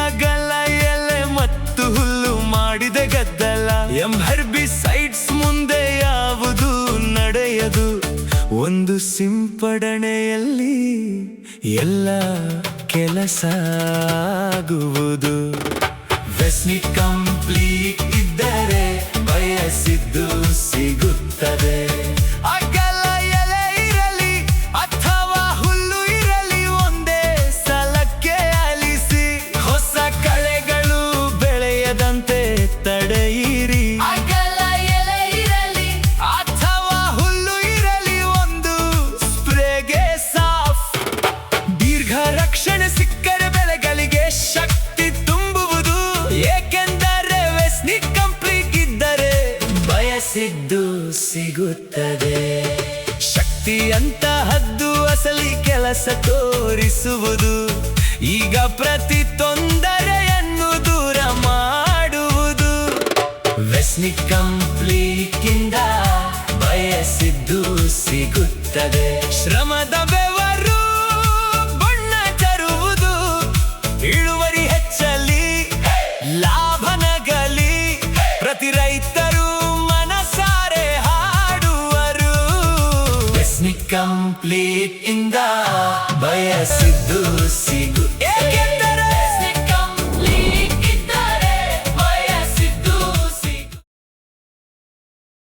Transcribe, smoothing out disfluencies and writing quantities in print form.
ಅಗಲ ಎಲೆ ಮತ್ತು ಹುಲ್ಲು ಮಾಡಿದೆ ಗದ್ದಲ. ಹೆರ್ಬಿಸೈಡ್ಸ್ ಮುಂದೆ ಯಾವುದು ನಡೆಯದು. ಒಂದು ಸಿಂಪಡಣೆಯಲ್ಲಿ ಎಲ್ಲ ಕೆಲಸ ಆಗುವುದು. ವೆಸ್ನಿಕ್ ಕಂಪ್ಲೀಟ್ ಇದ್ದರೆ ಬಯಸಿದ್ದು ಸಿಗುತ್ತದೆ. ಅಗಲ ಎಲೆ ಇರಲಿ ಅಥವಾ ಹುಲ್ಲು ಇರಲಿ ಒಂದೇ ಸಲಕ್ಕೆ ಅಲಿಸಿ. ಹೊಸ ಕಳೆಗಳು ಬೆಳೆಯದಂತೆ ತಡೆಯಿರಿ. ಅಗಲ ಎಲೆ ಇರಲಿ ಅಥವಾ ಹುಲ್ಲು ಇರಲಿ ಒಂದು ಸ್ಪ್ರೇಗೆ ಸಾಫ್. ದೀರ್ಘ ರಕ್ಷಣೆ ಸಿಕ್ಕರೆ ಬೆಳೆಗಳಿಗೆ ಶಕ್ತಿ ತುಂಬುವುದು. ಏಕೆಂದರೆ ವೆಸ್ನಿಕ್ ಕಂಪ್ಲೀಟ್ ಇದ್ದರೆ ಬಯಸಿದ್ದು ಸಿಗುತ್ತದೆ. ಶಕ್ತಿ ಅಂತಹದ್ದು ಅಸಲಿ ಕೆಲಸ ತೋರಿಸುವುದು. ಈಗ ಪ್ರತಿ ತೊಂದರೆಯನ್ನು ದೂರ ಮಾಡುವುದು. ವೆಸ್ನಿಕ್ ಕಂಪ್ಲೀಟ್ ಇಂದ ಬಯಸಿದ್ದು ಸಿಗುತ್ತದೆ. ಶ್ರಮದ ಬೆವರು ಬಣ್ಣ ತರುವುದು. ಇಳುವರಿ ಹೆಚ್ಚಲಿ ಲಾಭ ನಗಲಿ ಪ್ರತಿ ರೈತರು ಮನಸಾರೆ ಹಾಡುವರು. ವೆಸ್ನಿಕ್ ಕಂಪ್ಲೀಟ್ ಇಂದ ಬಯಸಿದ್ದು ಸಿಗುತ್ತದೆ.